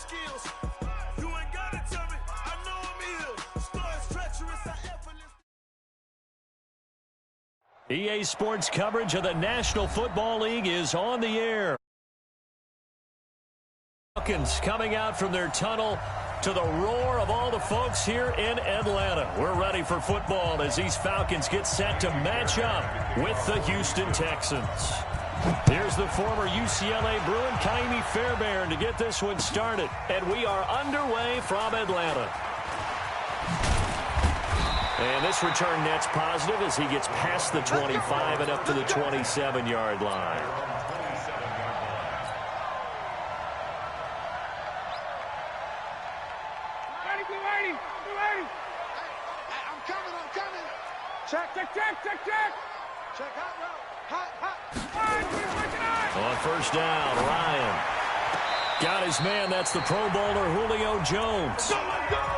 skills. You ain't gotta tell me, I know I'm ill. Stars treacherous, I effortless. EA Sports coverage of the National Football League is on the air. Falcons coming out from their tunnel to the roar of all the folks here in Atlanta. We're ready for football as these Falcons get set to match up with the Houston Texans. Here's the former UCLA Bruin, Kaimi Fairbairn, to get this one started. And we are underway from Atlanta. And this return net's positive as he gets past the 25 and up to the 27-yard line. Check. Check hot. On first down, Ryan got his man. That's the Pro Bowler Julio Jones.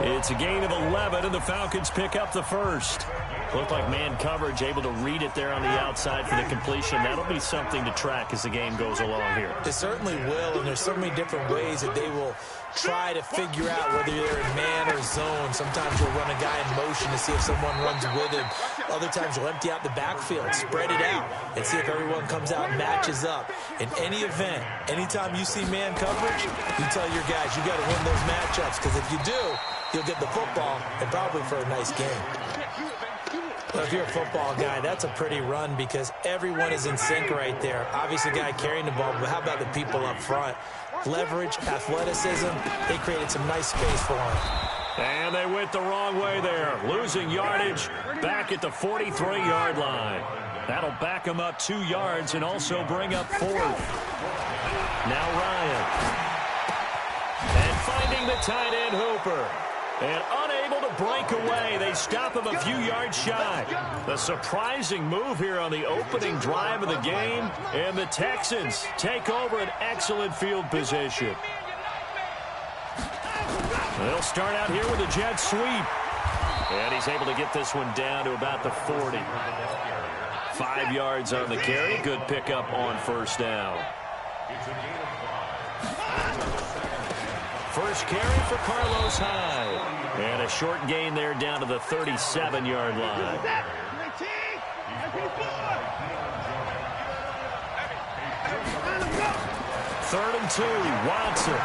It's a gain of 11, and the Falcons pick up the first. Looked like man coverage, able to read it there on the outside for the completion. That'll be something to track as the game goes along here. It certainly will, and there's so many different ways that they will try to figure out whether they're in man or zone. Sometimes you'll run a guy in motion to see if someone runs with him. Other times you'll empty out the backfield, spread it out, and see if everyone comes out and matches up. In any event, anytime you see man coverage, you tell your guys you got to win those matchups, because if you do, you'll get the football and probably for a nice game. Well, if you're a football guy, that's a pretty run because everyone is in sync right there. Obviously, guy carrying the ball, but how about the people up front? Leverage, athleticism, they created some nice space for him. And they went the wrong way there, losing yardage back at the 43-yard line. That'll back them up 2 yards and also bring up 4th. Now Ryan. And finding the tight end Hooper. And unable to break away. They stop him a few yards shy. The surprising move here on the opening drive of the game. And the Texans take over an excellent field position. They'll start out here with a jet sweep. And he's able to get this one down to about the 40. 5 yards on the carry. Good pickup on first down. First carry for Carlos Hyde. And a short gain there down to the 37-yard line. 3rd and 2, Watson.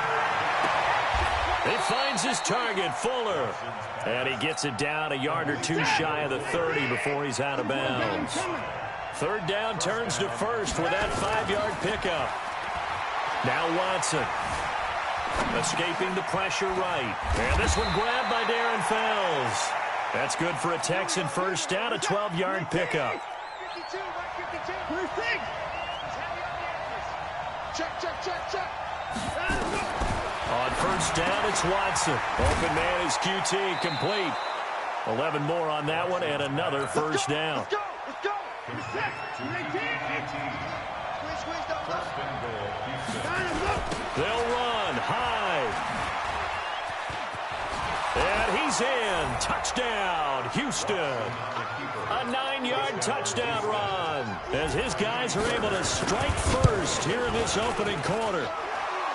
He finds his target, Fuller. And he gets it down a yard or 2 shy of the 30 before he's out of bounds. 3rd down turns to first with that 5-yard pickup. Now Watson. Escaping the pressure right. And this one grabbed by Darren Fells. That's good for a Texan first down, a 12-yard pickup. Check. On first down, it's Watson. Open man is QT, complete. 11 more on that one, and another first down. Let's go. They'll run high. And he's in. Touchdown, Houston. A 9-yard touchdown run as his guys are able to strike first here in this opening quarter.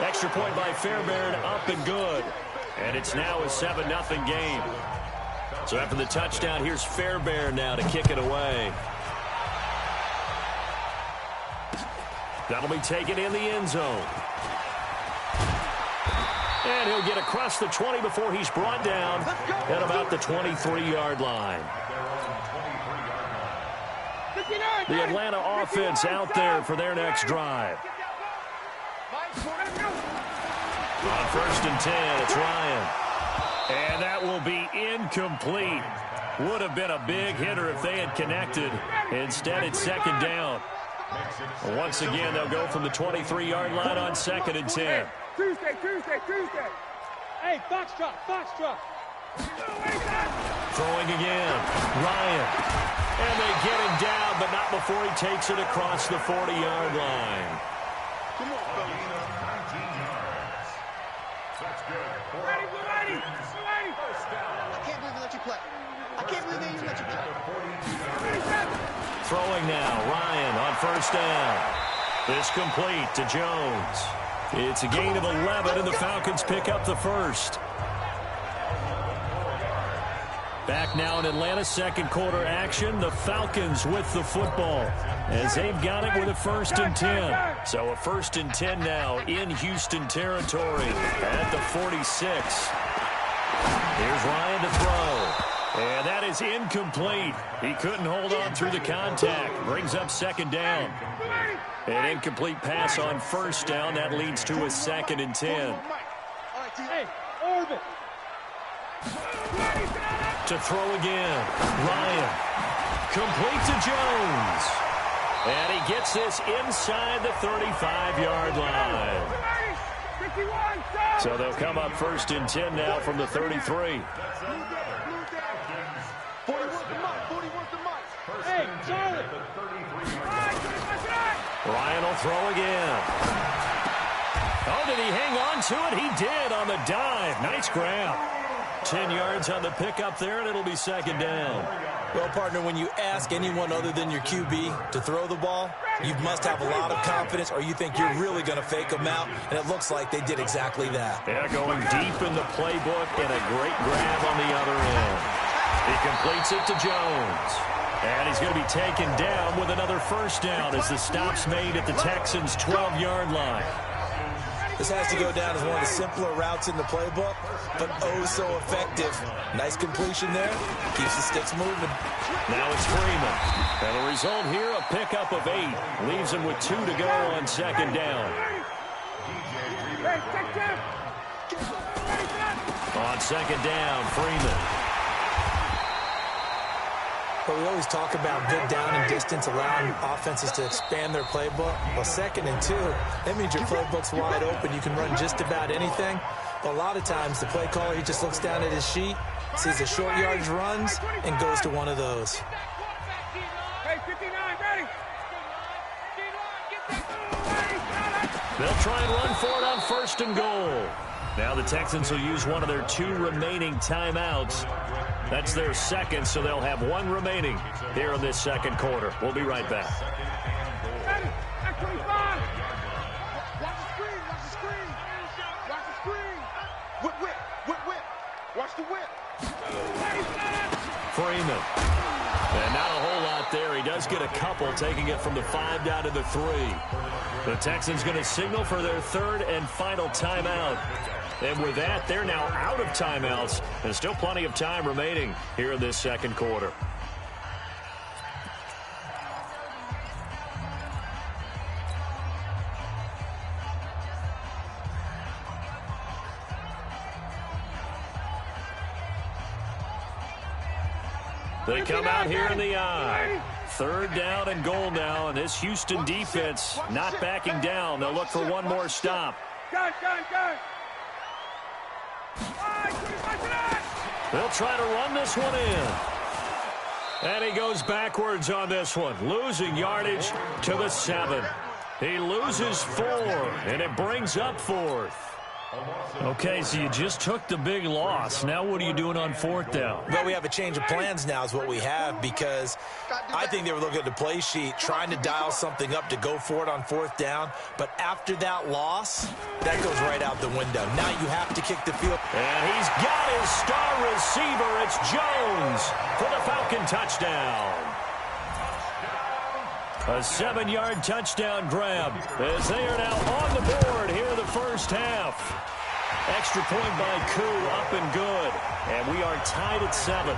Extra point by Fairbairn, up and good. And it's now a 7-0 game. So after the touchdown, here's Fairbairn now to kick it away. That'll be taken in the end zone. And he'll get across the 20 before he's brought down at about the 23-yard line. The Atlanta offense out there for their next drive. On 1st and 10, it's Ryan. And that will be incomplete. Would have been a big hitter if they had connected. Instead, it's 2nd down. Once again, they'll go from the 23-yard line on 2nd and 10. Tuesday. Hey, Foxtrot. Throwing again. Ryan. And they get him down, but not before he takes it across the 40-yard line. Come on, fellas. Ready. I can't believe they let you play. Throwing now, Ryan on first down. This complete to Jones. It's a gain of 11, and the Falcons pick up the first. Back now in Atlanta, second quarter action. The Falcons with the football as they've got it with a 1st and 10. So a 1st and 10 now in Houston territory at the 46. Here's Ryan to throw. And that is incomplete. He couldn't hold on through the contact. Brings up 2nd down. An incomplete pass on 1st down. That leads to a 2nd and 10. Hey, Orbit. To throw again. Ryan. Complete to Jones. And he gets this inside the 35-yard line. So they'll come up 1st and 10 now from the 33. Hey, Charlie. Ryan will throw again. Oh, did he hang on to it? He did on the dive. Nice grab. 10 yards on the pickup there, and it'll be 2nd down. Well, partner, when you ask anyone other than your QB to throw the ball, you must have a lot of confidence, or you think you're really going to fake them out, and it looks like they did exactly that. Yeah, going deep in the playbook, and a great grab on the other end. He completes it to Jones. And he's going to be taken down with another 1st down as the stop's made at the Texans' 12-yard line. This has to go down as one of the simpler routes in the playbook, but oh so effective. Nice completion there. Keeps the sticks moving. Now it's Freeman. And the result here, a pickup of 8. Leaves him with 2 to go on 2nd down. On 2nd down, Freeman. But we always talk about good down and distance, allowing offenses to expand their playbook. Well, 2nd and 2, that means your playbook's wide open. You can run just about anything. But a lot of times, the play caller, he just looks down at his sheet, sees the short yardage runs, and goes to one of those. Hey, 59, ready. They'll try and run for it on 1st and goal. Now the Texans will use one of their 2 remaining timeouts. That's their 2nd, so they'll have 1 remaining here in this 2nd quarter. We'll be right back. Ready. X25. Watch the screen. Watch the screen. Watch the screen. Whip, whip, whip, whip. Watch the whip. Freeman. And not a whole lot there. He does get a couple, taking it from the 5 down to the 3. The Texans going to signal for their 3rd and final timeout. And with that, they're now out of timeouts. There's still plenty of time remaining here in this 2nd quarter. They come out here in the eye. 3rd down and goal now, and this Houston defense not backing down. They'll look for one more stop. Gun. They'll try to run this one in. And he goes backwards on this one, losing yardage to the 7. He loses 4, and it brings up 4th. Okay, so you just took the big loss. Now what are you doing on 4th down? Well, we have a change of plans now is what we have, because I think they were looking at the play sheet, trying to dial something up to go for it on 4th down. But after that loss, that goes right out the window. Now you have to kick the field. And he's got his star receiver. It's Jones for the Falcon touchdown. A 7-yard touchdown grab as they are now on the board here in the 1st half. Extra point by Koo, up and good. And we are tied at 7.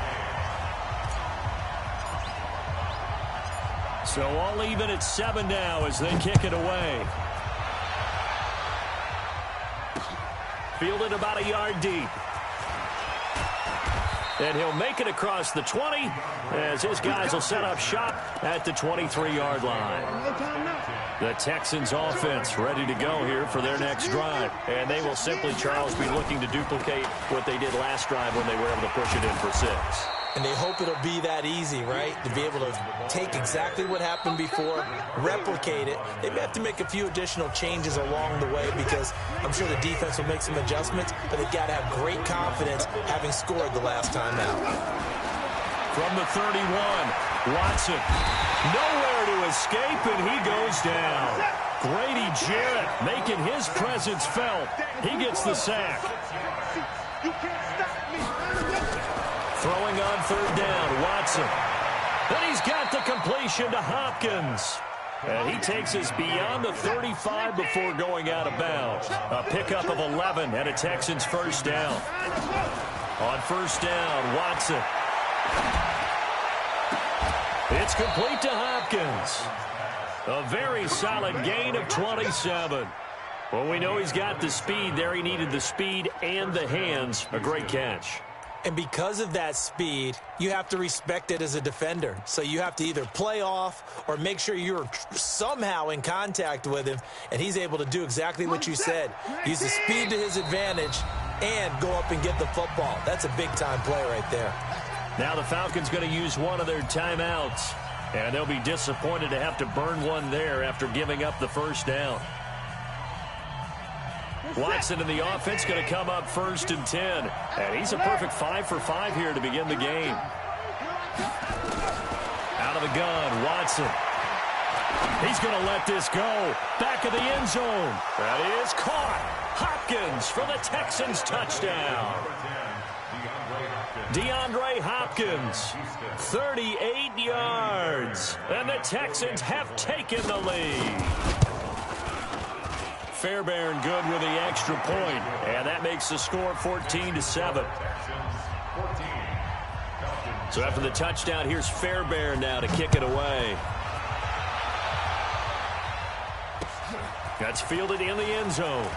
So all even at 7 now as they kick it away. Fielded about a yard deep. And he'll make it across the 20 as his guys will set up shop at the 23-yard line. The Texans offense ready to go here for their next drive. And they will simply, Charles, be looking to duplicate what they did last drive when they were able to push it in for 6. And they hope it'll be that easy, right? To be able to take exactly what happened before, replicate it. They may have to make a few additional changes along the way because I'm sure the defense will make some adjustments, but they've got to have great confidence having scored the last time out. From the 31, Watson. Nowhere to escape, and he goes down. Grady Jarrett making his presence felt. He gets the sack. You can't stop me. Throwing on third down, Watson. And he's got the completion to Hopkins. And he takes us beyond the 35 before going out of bounds. A pickup of 11 and a Texans first down. On first down, Watson. It's complete to Hopkins. A very solid gain of 27. Well, we know he's got the speed there. He needed the speed and the hands. A great catch. And because of that speed, you have to respect it as a defender. So you have to either play off or make sure you're somehow in contact with him, and he's able to do exactly what you said. Use the speed to his advantage and go up and get the football. That's a big-time play right there. Now the Falcons going to use one of their timeouts, and they'll be disappointed to have to burn one there after giving up the first down. Watson in the offense going to come up first and 10. And he's a perfect 5 for 5 here to begin the game. Out of the gun, Watson. He's going to let this go. Back of the end zone. That is caught. Hopkins for the Texans touchdown. DeAndre Hopkins, 38 yards. And the Texans have taken the lead. Fairbairn good with the extra point, and that makes the score 14-7. So after the touchdown, here's Fairbairn now to kick it away. That's fielded in the end zone.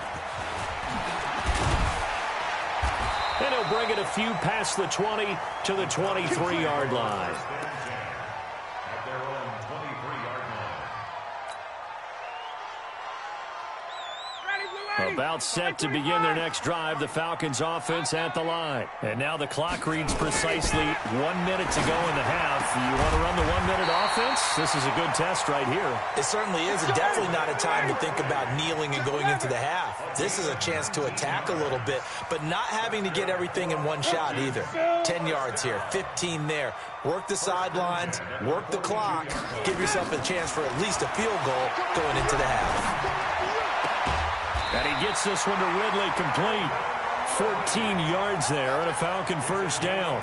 And he'll bring it a few past the 20 to the 23-yard line. About set to begin their next drive, the Falcons offense at the line. And now the clock reads precisely 1 minute to go in the half. You want to run the 1 minute offense? This is a good test right here. It certainly is, and definitely not a time to think about kneeling and going into the half. This is a chance to attack a little bit, but not having to get everything in one shot either. 10 yards here, 15 there. Work the sidelines, work the clock, give yourself a chance for at least a field goal going into the half. And he gets this one to Ridley complete. 14 yards there and a Falcon first down.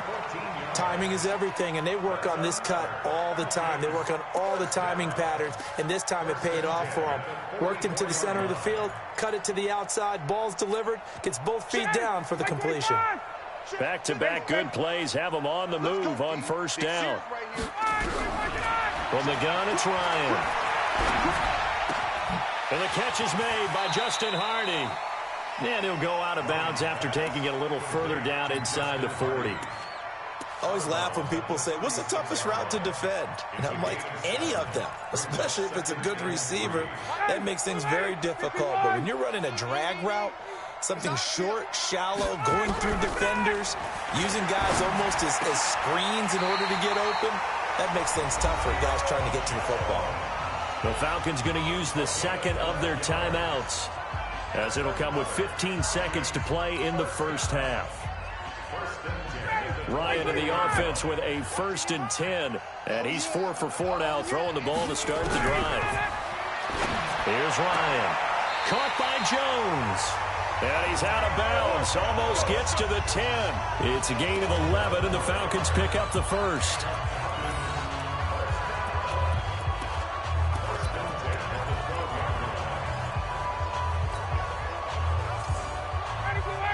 Timing is everything, and they work on this cut all the time. They work on all the timing patterns, and this time it paid off for them. Worked him to the center of the field, cut it to the outside, ball's delivered, gets both feet down for the completion. Back-to-back good plays have them on the move on first down. From the gun, it's Ryan. And the catch is made by Justin Hardy. And he'll go out of bounds after taking it a little further down inside the 40. I always laugh when people say, what's the toughest route to defend? And I'm like, any of them, especially if it's a good receiver. That makes things very difficult. But when you're running a drag route, something short, shallow, going through defenders, using guys almost as screens in order to get open, that makes things tough for guys trying to get to the football. The Falcons going to use the second of their timeouts, as it'll come with 15 seconds to play in the first half. Ryan in the offense with a 1st and 10, and he's 4 for 4 now, throwing the ball to start the drive. Here's Ryan, caught by Jones, and he's out of bounds, almost gets to the 10. It's a gain of 11, and the Falcons pick up the first.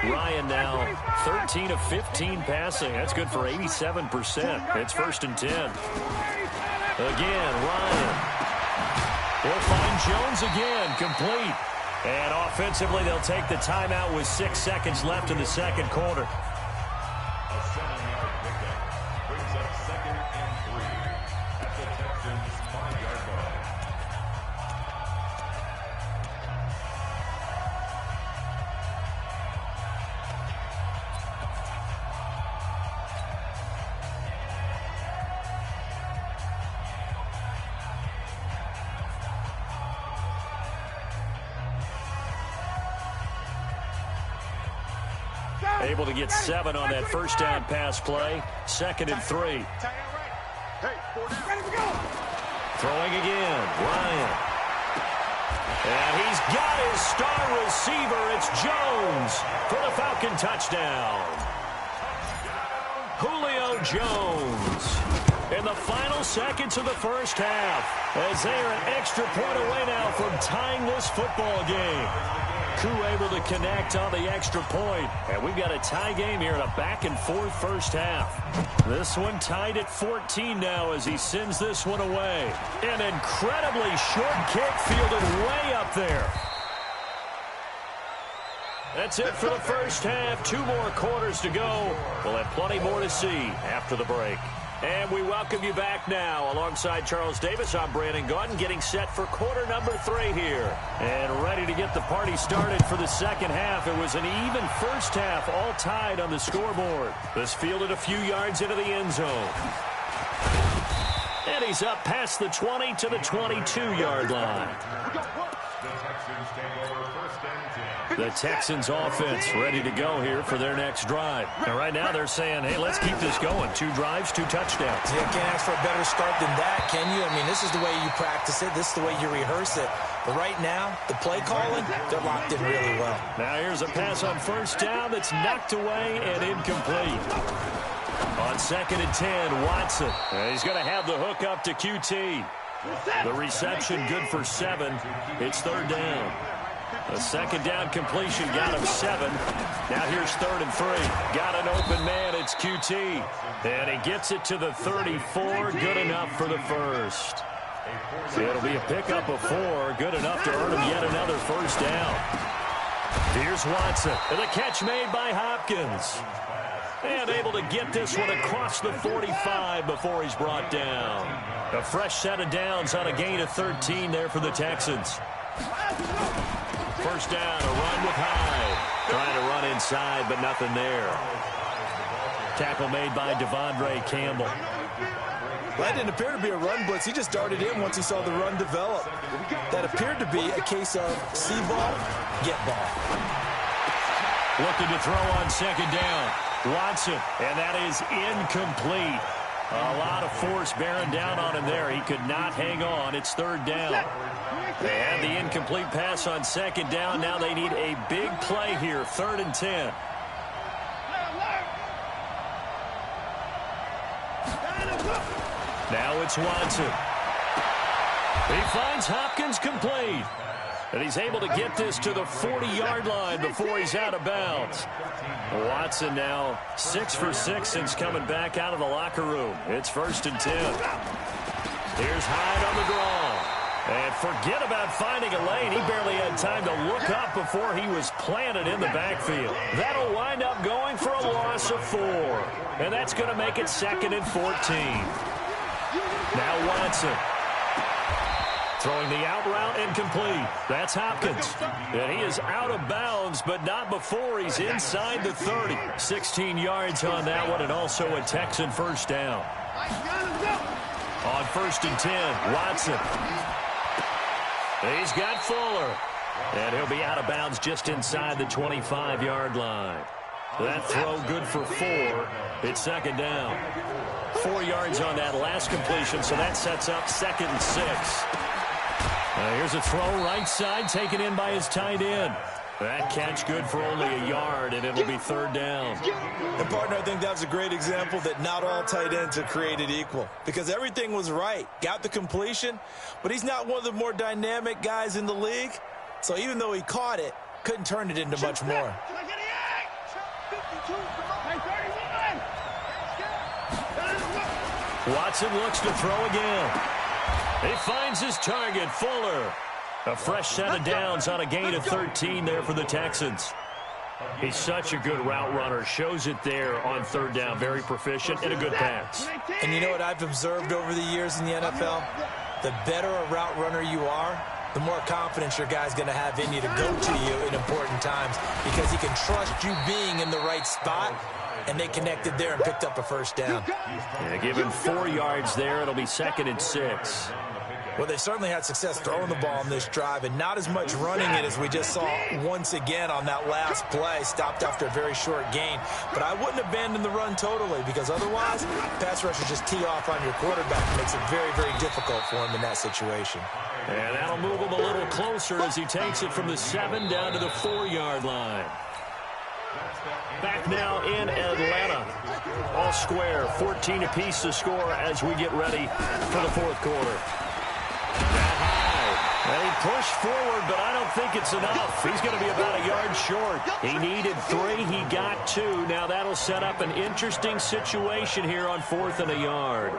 Ryan now 13 of 15 passing. That's good for 87%. It's 1st and 10. Again, Ryan. He'll find Jones again, complete. And offensively, they'll take the timeout with 6 seconds left in the second quarter. A 7-yard pickup brings up 2nd and 3 at the Texans' 5-yard line. Able to get 7 on that first down pass play. 2nd and 3. Throwing again, Ryan. And he's got his star receiver. It's Jones for the Falcon touchdown. Julio Jones in the final seconds of the first half, as they are an extra point away now from tying this football game. Koo able to connect on the extra point, and we've got a tie game here in a back-and-forth first half. This one tied at 14 now as he sends this one away. An incredibly short kick fielded way up there. That's it for the first half. 2 more quarters to go. We'll have plenty more to see after the break. And we welcome you back now. Alongside Charles Davis, I'm Brandon Gaudin, getting set for quarter number 3 here. And ready to get the party started for the second half. It was an even first half, all tied on the scoreboard. This fielded a few yards into the end zone. And he's up past the 20 to the 22-yard line. The Texans offense ready to go here for their next drive. And right now they're saying, hey, let's keep this going. 2 drives, 2 touchdowns. Yeah, can't ask for a better start than that, can you? I mean, this is the way you practice it. This is the way you rehearse it. But right now, the play calling, they're locked in really well. Now here's a pass on first down that's knocked away and incomplete. On 2nd and 10, Watson. And he's going to have the hook up to QT. The reception good for 7. It's 3rd down. A 2nd down completion got him 7. Now here's 3rd and 3. Got an open man. It's QT. And he gets it to the 34. Good enough for the first. It'll be a pickup of 4. Good enough to earn him yet another first down. Here's Watson. And the catch made by Hopkins. And able to get this one across the 45 before he's brought down. A fresh set of downs on a gain of 13 there for the Texans. First down, a run with Hyde. Trying to run inside, but nothing there. Tackle made by Devondre Campbell. That didn't appear to be a run blitz. He just darted in once he saw the run develop. That appeared to be a case of see ball, get ball. Looking to throw on 2nd down. Watson, and that is incomplete. A lot of force bearing down on him there. He could not hang on. It's 3rd down. They had the incomplete pass on 2nd down. Now they need a big play here. 3rd and 10. Now it's Watson. He finds Hopkins complete. And he's able to get this to the 40-yard line before he's out of bounds. Watson now 6 for 6 since coming back out of the locker room. It's 1st and 10. Here's Hyde on the draw. And forget about finding a lane. He barely had time to look up before he was planted in the backfield. That'll wind up going for a loss of 4. And that's going to make it 2nd and 14. Now Watson. Throwing the out route incomplete. That's Hopkins. And he is out of bounds, but not before he's inside the 30. 16 yards on that one, and also a Texan first down. On 1st and 10, Watson. He's got Fuller. And he'll be out of bounds just inside the 25-yard line. That throw good for 4. It's 2nd down. 4 yards on that last completion, so that sets up 2nd and 6. Here's a throw right side taken in by his tight end. That catch good for only a yard, and it'll be 3rd down. And, partner, I think that was a great example that not all tight ends are created equal, because everything was right. Got the completion, but he's not one of the more dynamic guys in the league. So even though he caught it, couldn't turn it into much more. Watson looks to throw again. He finds his target, Fuller. A fresh set of downs on a gain of 13 there for the Texans. He's such a good route runner. Shows it there on 3rd down. Very proficient and a good pass. And you know what I've observed over the years in the NFL? The better a route runner you are, the more confidence your guy's going to have in you to go to you in important times, because he can trust you being in the right spot. And they connected there and picked up a first down. Yeah, give him 4 yards there. It'll be 2nd and 6. Well, they certainly had success throwing the ball on this drive, and not as much running it as we just saw once again on that last play. Stopped after a very short gain. But I wouldn't abandon the run totally, because otherwise, pass rushers just tee off on your quarterback. It makes it very, very difficult for him in that situation. And that'll move him a little closer as he takes it from the 7 down to the 4-yard line. Back now in Atlanta. All square, 14 apiece to score as we get ready for the fourth quarter. That high. And he pushed forward, but I don't think it's enough. He's going to be about a yard short. He needed 3. He got 2. Now that'll set up an interesting situation here on 4th and a yard.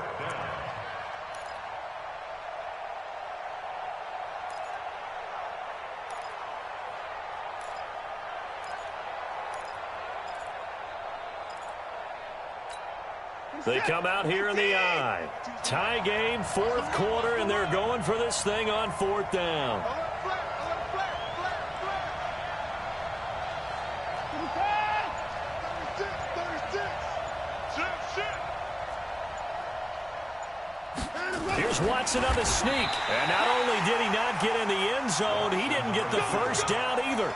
They come out here in the eye. Tie game, fourth quarter, and they're going for this thing on 4th down. Here's Watson on the sneak. And not only did he not get in the end zone, he didn't get the first down either.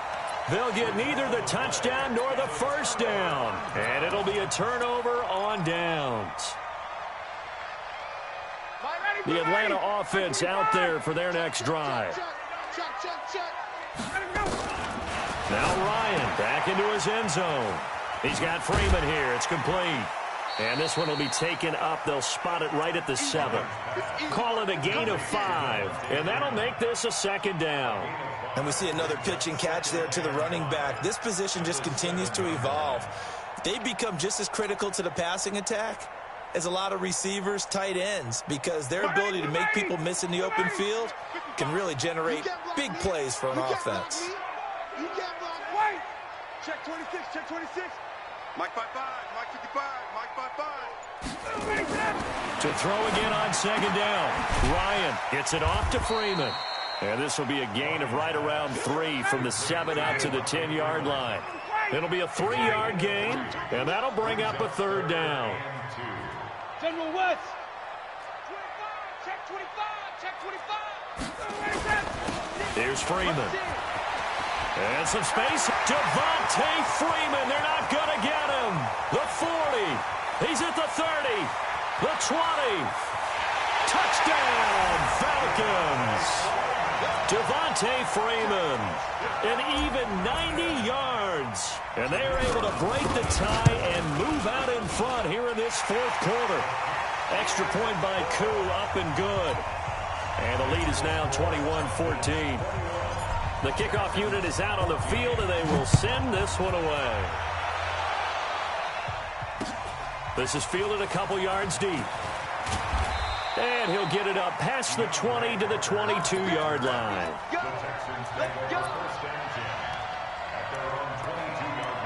They'll get neither the touchdown nor the first down. And it'll be a turnover on downs. The Atlanta offense out there for their next drive. Now Ryan back into his end zone. He's got Freeman here. It's complete. And this one will be taken up. They'll spot it right at the 7. Call it a gain of 5. And that'll make this a 2nd down. And we see another pitch and catch there to the running back. This position just continues to evolve. They become just as critical to the passing attack as a lot of receivers, tight ends, because their ability to make people miss in the open field can really generate big plays for an offense. You can't block. Wait. Check 26. Check 26. Mike 5-5. Mike 55. Mike 5-5. To throw again on 2nd down. Ryan gets it off to Freeman. And this will be a gain of right around 3 from the 7 out to the 10-yard line. It'll be a 3-yard gain, and that'll bring up a 3rd down. General West. 25. Check 25. Check 25. Here's Freeman. And some space. Devontae Freeman. They're not going to get him. The 40. He's at the 30. The 20. Touchdown, Falcons. Devontae Freeman, an even 90 yards. And they are able to break the tie and move out in front here in this fourth quarter. Extra point by Koo, up and good. And the lead is now 21-14. The kickoff unit is out on the field, and they will send this one away. This is fielded a couple yards deep. And he'll get it up past the 20 to the 22-yard line. The Texans make their first down attempt at their own 22-yard line.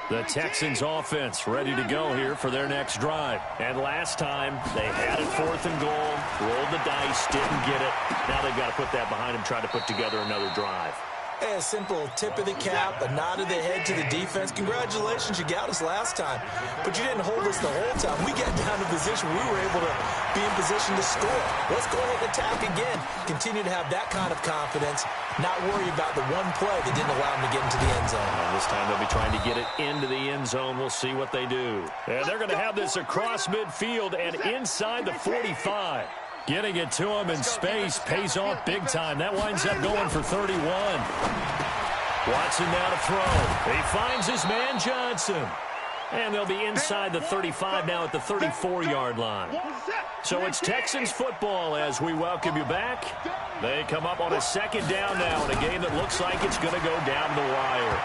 The Texans offense ready to go here for their next drive. And last time, they had it 4th and goal, rolled the dice, didn't get it. Now they've got to put that behind them, try to put together another drive. A simple tip of the cap, a nod of the head to the defense. Congratulations, you got us last time, but you didn't hold us the whole time. We got down to position. We were able to be in position to score. Let's go ahead and attack again. Continue to have that kind of confidence, not worry about the one play that didn't allow them to get into the end zone. And this time they'll be trying to get it into the end zone. We'll see what they do. And they're going to have this across midfield and inside the 45. Getting it to him in space pays off big time. That winds up going for 31. Watson now to throw. He finds his man Johnson. And they'll be inside the 35 now at the 34-yard line. So it's Texans football as we welcome you back. They come up on a 2nd down now in a game that looks like it's going to go down the wire.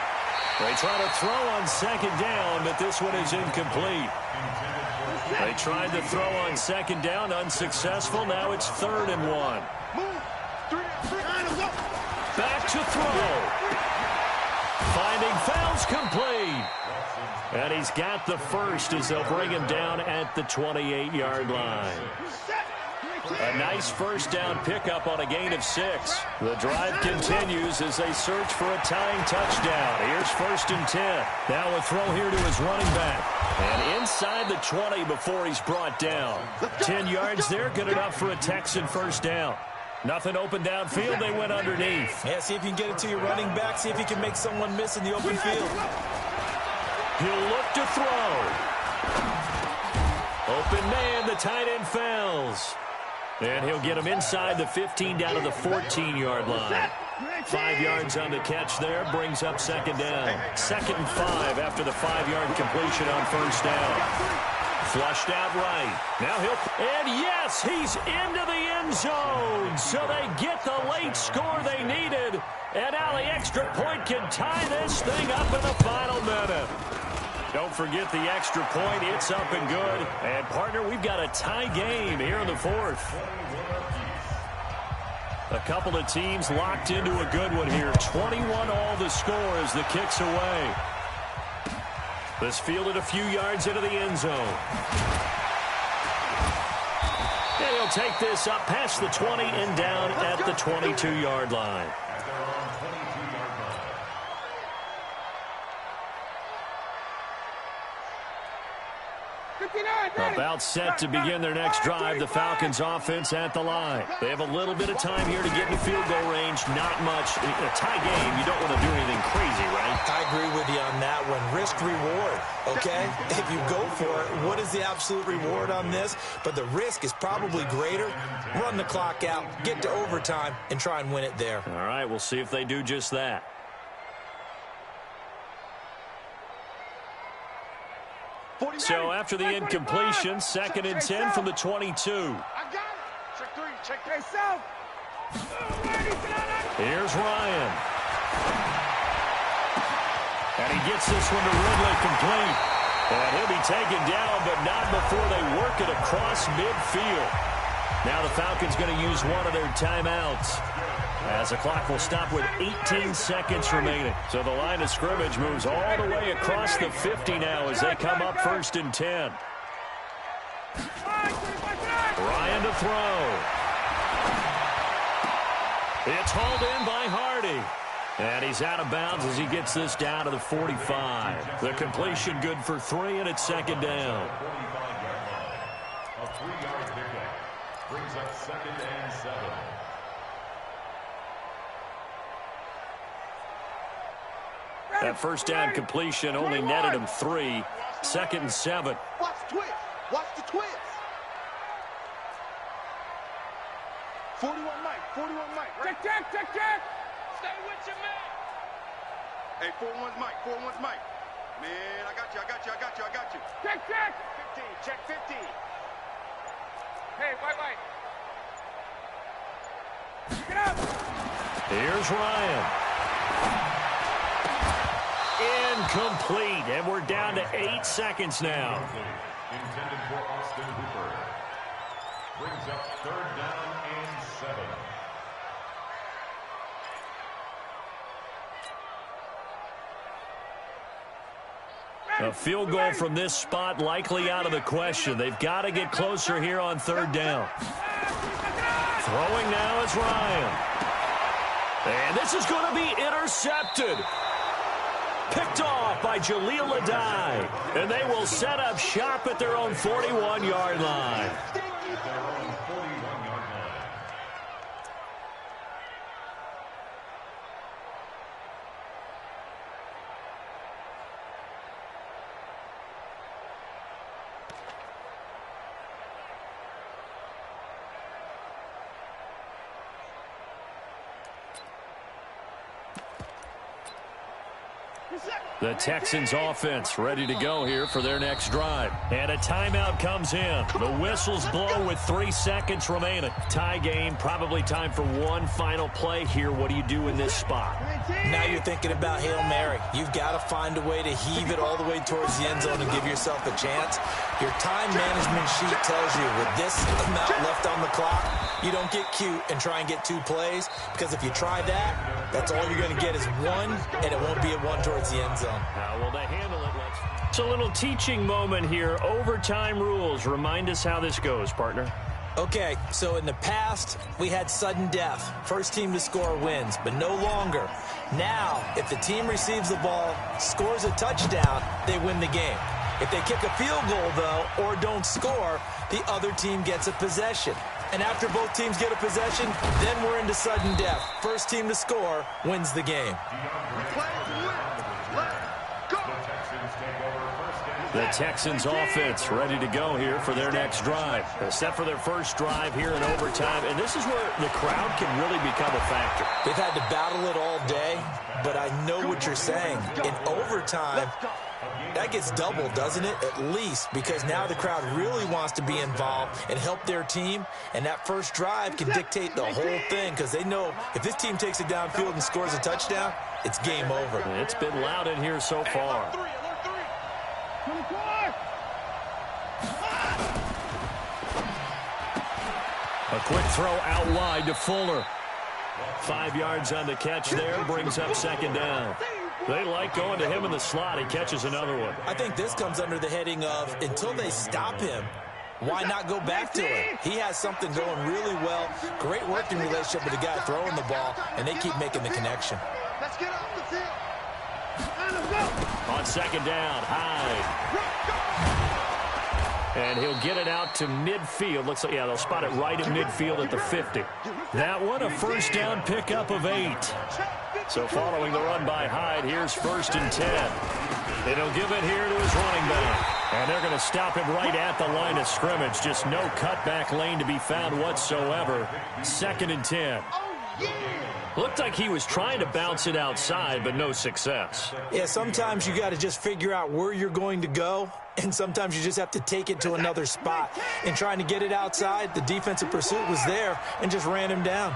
They try to throw on 2nd down, but this one is incomplete. They tried to throw on 2nd down, unsuccessful. Now it's 3rd and 1. Back to throw. Finding fouls complete. And he's got the first as they'll bring him down at the 28-yard line. A nice first down pickup on a gain of 6. The drive continues as they search for a tying touchdown. Here's 1st and 10. Now a throw here to his running back. And inside the 20 before he's brought down. 10 yards there, good enough for a Texan first down. Nothing open downfield. They went underneath. Yeah, see if you can get it to your running back. See if you can make someone miss in the open field. He'll look to throw. Open man, the tight end fails. And he'll get him inside the 15 down to the 14-yard line. 5 yards on the catch there, brings up second down. 2nd and 5 after the 5-yard completion on first down. Flushed out right. Now and yes, he's into the end zone. So they get the late score they needed. And now the extra point can tie this thing up in the final minute. Don't forget the extra point. It's up and good. And, partner, we've got a tie game here in the 4th. A couple of teams locked into a good one here. 21 all the score as the kick's away. This fielded a few yards into the end zone. And he'll take this up past the 20 and down at the 22-yard line. About set to begin their next drive, the Falcons offense at the line. They have a little bit of time here to get in field goal range. Not much. In a tie game, you don't want to do anything crazy, right? I agree with you on that one. Risk-reward, okay? If you go for it, what is the absolute reward on this? But the risk is probably greater. Run the clock out, get to overtime, and try and win it there. All right, we'll see if they do just that. So after the incompletion, 2nd and 10 from the 22. I got it. Check 3. Check yourself. Here's Ryan. And he gets this one to Ridley complete. And he'll be taken down, but not before they work it across midfield. Now the Falcons going to use one of their timeouts, as the clock will stop with 18 seconds remaining. So the line of scrimmage moves all the way across the 50 now as they come up 1st and 10. Ryan to throw. It's hauled in by Hardy. And he's out of bounds as he gets this down to the 45. The completion good for 3, and it's 2nd down. A 3-yard pickup brings up 2nd and 7. That first down completion only netted him 3. 2nd and 7. Watch the twist. Watch the twist. 41 Mike. 41 Mike. Right? Check. Stay with your man. Hey, 41's Mike. 41's Mike. Man, I got you. Check. 15. Check 15. Hey, white. Get up. Here's Ryan. Incomplete, and we're down to 8 seconds now. Intended for Austin Hooper. Brings up 3rd down and 7. A field goal from this spot likely out of the question. They've got to get closer here on 3rd down. Throwing now is Ryan. And this is going to be intercepted. Picked off by Jaleel Adai. And they will set up shop at their own 41-yard line. The Texans offense ready to go here for their next drive. And a timeout comes in. The whistles blow with 3 seconds remaining. Tie game, probably time for one final play here. What do you do in this spot? Now you're thinking about Hail Mary. You've got to find a way to heave it all the way towards the end zone and give yourself a chance. Your time management sheet tells you with this amount left on the clock, you don't get cute and try and get 2 plays, because if you try that, that's all you're going to get is 1, and it won't be a 1 towards the end zone. How will they handle it? It's a little teaching moment here. Overtime rules. Remind us how this goes, partner. Okay, so in the past, we had sudden death. First team to score wins, but no longer. Now, if the team receives the ball, scores a touchdown, they win the game. If they kick a field goal, though, or don't score, the other team gets a possession. And after both teams get a possession, then we're into sudden death. First team to score wins the game. The Texans offense ready to go here for their next drive. They're set for their first drive here in overtime, and this is where the crowd can really become a factor. They've had to battle it all day, but I know what you're saying. In overtime, that gets doubled, doesn't it? At least, because now the crowd really wants to be involved and help their team, and that first drive can dictate the whole thing because they know if this team takes it downfield and scores a touchdown, it's game over. It's been loud in here so far. A quick throw out wide to Fuller. 5 yards on the catch there, brings up second down. They like going to him in the slot. He catches another one. I think this comes under the heading of until they stop him, why not go back to him? He has something going really well. Great working relationship with the guy throwing the ball, and they keep making the connection. Let's get off the field. On second down, Hyde. And he'll get it out to midfield. Looks like, yeah, they'll spot it right at midfield at the 50. That one, a first down pickup of 8. So following the run by Hyde, here's 1st and 10. And he'll give it here to his running back. And they're going to stop him right at the line of scrimmage. Just no cutback lane to be found whatsoever. 2nd and 10. Looked like he was trying to bounce it outside, but no success. Yeah, sometimes you got to just figure out where you're going to go, and sometimes you just have to take it to another spot. And trying to get it outside, the defensive pursuit was there and just ran him down.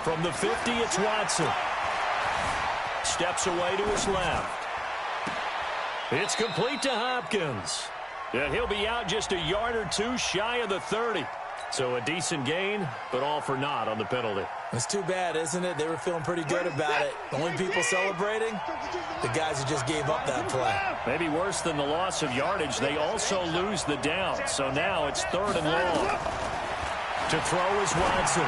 From the 50, it's Watson. Steps away to his left. It's complete to Hopkins. And he'll be out just a yard or two shy of the 30. So a decent gain, but all for naught on the penalty. It's too bad, isn't it? They were feeling pretty good about it. The only people celebrating, the guys who just gave up that play. Maybe worse than the loss of yardage, they also lose the down. So now it's 3rd and long. To throw is Watson.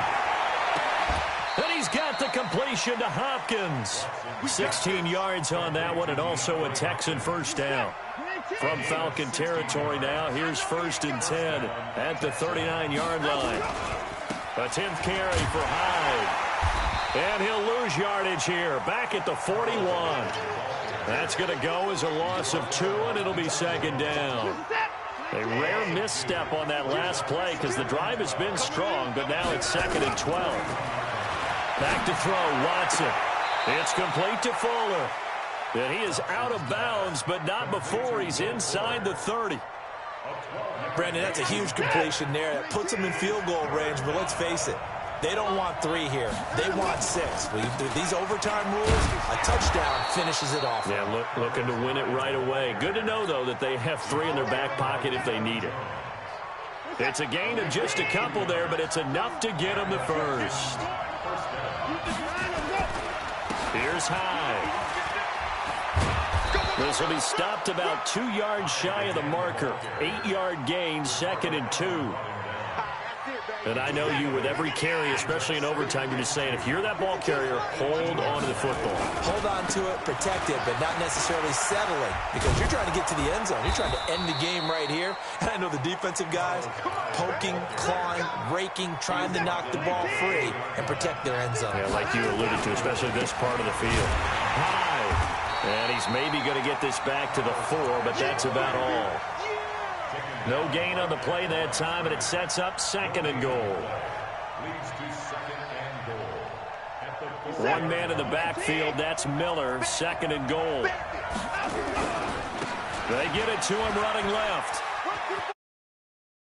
And he's got the completion to Hopkins. 16 yards on that one, and also a Texan first down. From Falcon territory now, here's 1st and 10 at the 39-yard line. A 10th carry for Hyde. And he'll lose yardage here, back at the 41. That's going to go as a loss of 2, and it'll be 2nd down. A rare misstep on that last play because the drive has been strong, but now it's 2nd and 12. Back to throw, Watson. It's complete to Fuller. And he is out of bounds, but not before he's inside the 30. Brandon, that's a huge completion there. That puts them in field goal range, but let's face it, they don't want 3 here. They want 6. With these overtime rules, a touchdown finishes it off. Yeah, looking to win it right away. Good to know, though, that they have 3 in their back pocket if they need it. It's a gain of just a couple there, but it's enough to get them the first. Here's Hyde. This will be stopped about 2 yards shy of the marker. 8-yard gain, 2nd and 2. And I know you, with every carry, especially in overtime, you're just saying, if you're that ball carrier, hold on to the football. Hold on to it, protect it, but not necessarily settling, because you're trying to get to the end zone. You're trying to end the game right here. And I know the defensive guys poking, clawing, raking, trying to knock the ball free and protect their end zone. Yeah, like you alluded to, especially this part of the field. High. And he's maybe going to get this back to the 4, but that's about all. No gain on the play that time, and it sets up 2nd and goal. One man in the backfield, that's Miller, 2nd and goal. They get it to him running left.